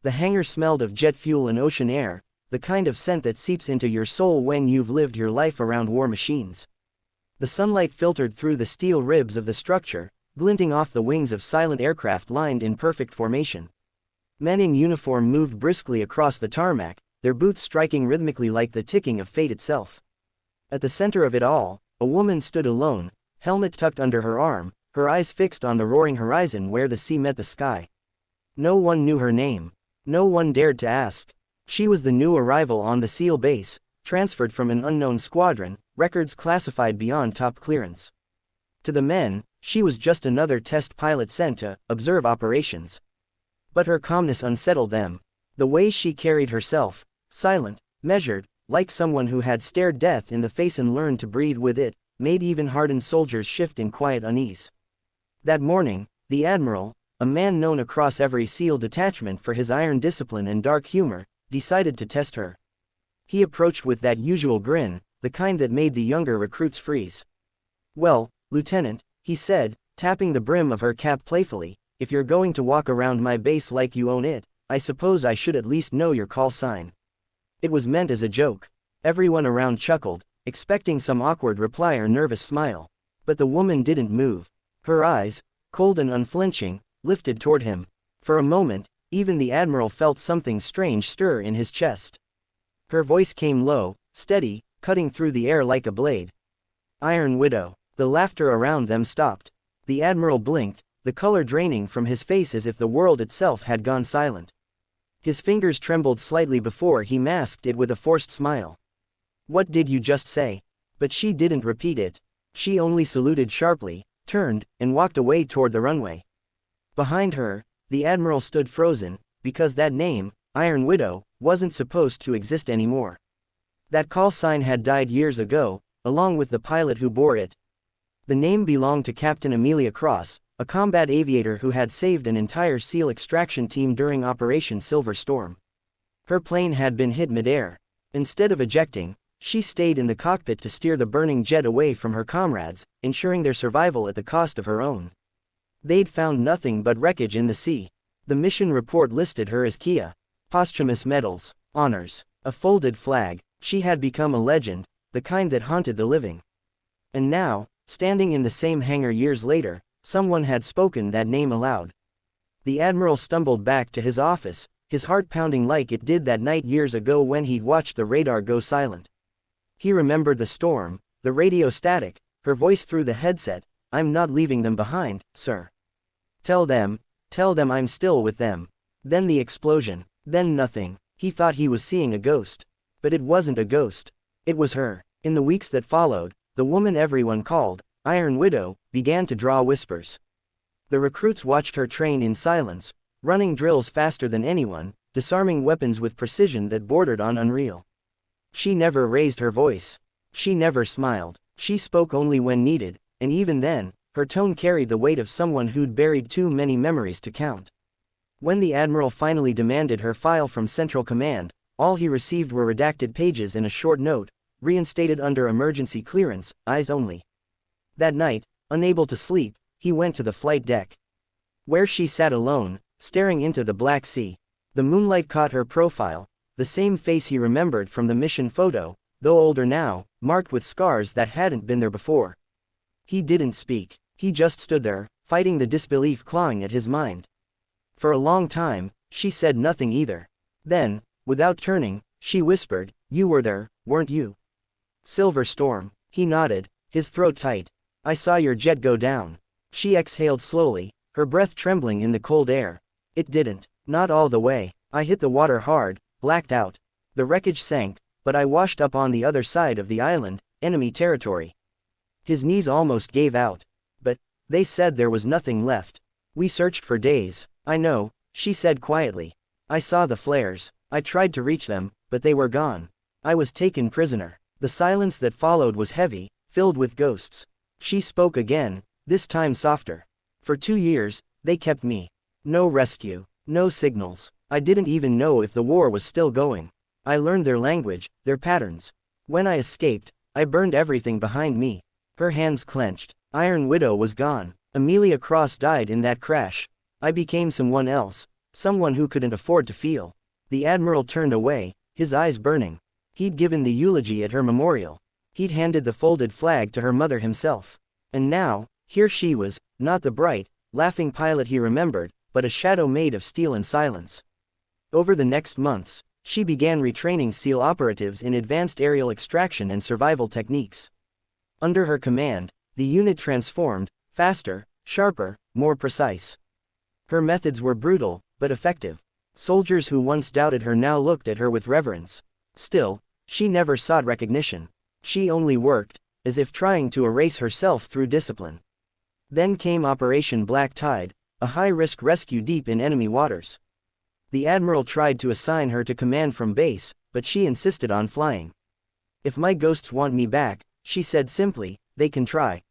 The hangar smelled of jet fuel and ocean air, the kind of scent that seeps into your soul when you've lived your life around war machines. The sunlight filtered through the steel ribs of the structure, glinting off the wings of silent aircraft lined in perfect formation. Men in uniform moved briskly across the tarmac, their boots striking rhythmically like the ticking of fate itself. At the center of it all, a woman stood alone, helmet tucked under her arm, her eyes fixed on the roaring horizon where the sea met the sky. No one knew her name. No one dared to ask. She was the new arrival on the SEAL base, transferred from an unknown squadron, records classified beyond top clearance. To the men, she was just another test pilot sent to observe operations. But her calmness unsettled them. The way she carried herself, silent, measured, like someone who had stared death in the face and learned to breathe with it, made even hardened soldiers shift in quiet unease. That morning, the Admiral, a man known across every SEAL detachment for his iron discipline and dark humor, decided to test her. He approached with that usual grin, the kind that made the younger recruits freeze. "Well, Lieutenant," he said, tapping the brim of her cap playfully, "if you're going to walk around my base like you own it, I suppose I should at least know your call sign." It was meant as a joke. Everyone around chuckled, expecting some awkward reply or nervous smile. But the woman didn't move. Her eyes, cold and unflinching, lifted toward him. For a moment, even the Admiral felt something strange stir in his chest. Her voice came low, steady, cutting through the air like a blade. "Iron Widow." The laughter around them stopped. The Admiral blinked, the color draining from his face as if the world itself had gone silent. His fingers trembled slightly before he masked it with a forced smile. "What did you just say?" But she didn't repeat it. She only saluted sharply, turned, and walked away toward the runway. Behind her, the Admiral stood frozen, because that name, Iron Widow, wasn't supposed to exist anymore. That call sign had died years ago, along with the pilot who bore it. The name belonged to Captain Amelia Cross, a combat aviator who had saved an entire SEAL extraction team during Operation Silver Storm. Her plane had been hit mid-air. Instead of ejecting, she stayed in the cockpit to steer the burning jet away from her comrades, ensuring their survival at the cost of her own. They'd found nothing but wreckage in the sea. The mission report listed her as Kia. Posthumous medals, honors, a folded flag. She had become a legend, the kind that haunted the living. And now, standing in the same hangar years later, someone had spoken that name aloud. The Admiral stumbled back to his office, his heart pounding like it did that night years ago when he'd watched the radar go silent. He remembered the storm, the radio static, her voice through the headset. "I'm not leaving them behind, sir. Tell them I'm still with them." Then the explosion, then nothing. He thought he was seeing a ghost. But it wasn't a ghost. It was her. In the weeks that followed, the woman everyone called Iron Widow began to draw whispers. The recruits watched her train in silence, running drills faster than anyone, disarming weapons with precision that bordered on unreal. She never raised her voice. She never smiled. She spoke only when needed, and even then, her tone carried the weight of someone who'd buried too many memories to count. When the Admiral finally demanded her file from Central Command, all he received were redacted pages and a short note, reinstated under emergency clearance, eyes only. That night, unable to sleep, he went to the flight deck. Where she sat alone, staring into the Black Sea. The moonlight caught her profile, the same face he remembered from the mission photo, though older now, marked with scars that hadn't been there before. He didn't speak. He just stood there, fighting the disbelief clawing at his mind. For a long time, she said nothing either. Then, without turning, she whispered, "You were there, weren't you?" "Silver Storm." He nodded, his throat tight. "I saw your jet go down." She exhaled slowly, her breath trembling in the cold air. "It didn't. Not all the way. I hit the water hard, blacked out. The wreckage sank, but I washed up on the other side of the island, enemy territory." His knees almost gave out. "But they said there was nothing left." "We searched for days." "I know," she said quietly. "I saw the flares. I tried to reach them, but they were gone. I was taken prisoner." The silence that followed was heavy, filled with ghosts. She spoke again, this time softer. "For 2 years, they kept me. No rescue, no signals. I didn't even know if the war was still going. I learned their language, their patterns. When I escaped, I burned everything behind me." Her hands clenched. Iron Widow was gone. Amelia Cross died in that crash. "I became someone else. someone who couldn't afford to feel. The admiral turned away, his eyes burning. He'd given the eulogy at her memorial. He'd handed the folded flag to her mother himself. And now, here she was, not the bright, laughing pilot he remembered, but a shadow made of steel and silence. Over the next months, she began retraining SEAL operatives in advanced aerial extraction and survival techniques. Under her command, the unit transformed, faster, sharper, more precise. Her methods were brutal, but effective. Soldiers who once doubted her now looked at her with reverence. Still, she never sought recognition. She only worked, as if trying to erase herself through discipline. Then came Operation Black Tide, a high-risk rescue deep in enemy waters. The admiral tried to assign her to command from base, but she insisted on flying. "If my ghosts want me back," she said simply, "they can try."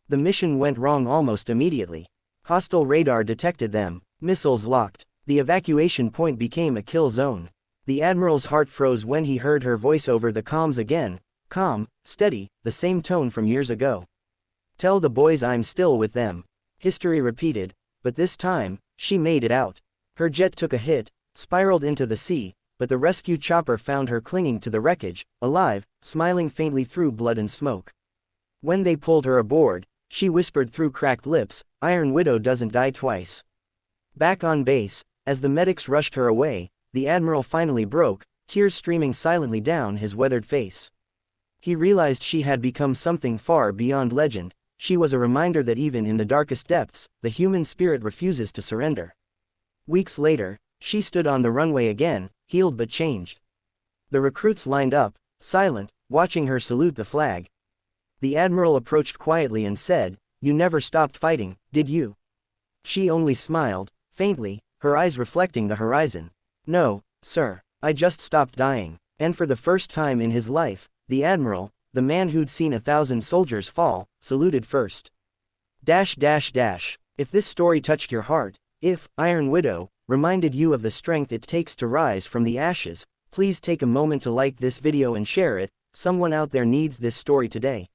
The mission went wrong almost immediately. Hostile radar detected them, missiles locked. The evacuation point became a kill zone. The admiral's heart froze when he heard her voice over the comms again, calm, steady, the same tone from years ago. "Tell the boys I'm still with them." History repeated, but this time, she made it out. Her jet took a hit, spiraled into the sea, but the rescue chopper found her clinging to the wreckage, alive, smiling faintly through blood and smoke. When they pulled her aboard, she whispered through cracked lips, "Iron Widow doesn't die twice." Back on base, as the medics rushed her away, the admiral finally broke, tears streaming silently down his weathered face. He realized she had become something far beyond legend. She was a reminder that even in the darkest depths, the human spirit refuses to surrender. Weeks later, she stood on the runway again, healed but changed. The recruits lined up, silent, watching her salute the flag. The admiral approached quietly and said, "You never stopped fighting, did you?" She only smiled, faintly, her eyes reflecting the horizon. "No, sir, I just stopped dying." And for the first time in his life, the admiral, the man who'd seen 1,000 soldiers fall, saluted first. If this story touched your heart, if Iron Widow reminded you of the strength it takes to rise from the ashes, please take a moment to like this video and share it. Someone out there needs this story today.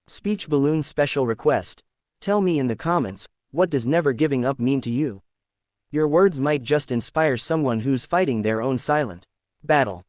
Speech balloon special request. Tell me in the comments, what does never giving up mean to you? Your words might just inspire someone who's fighting their own silent battle.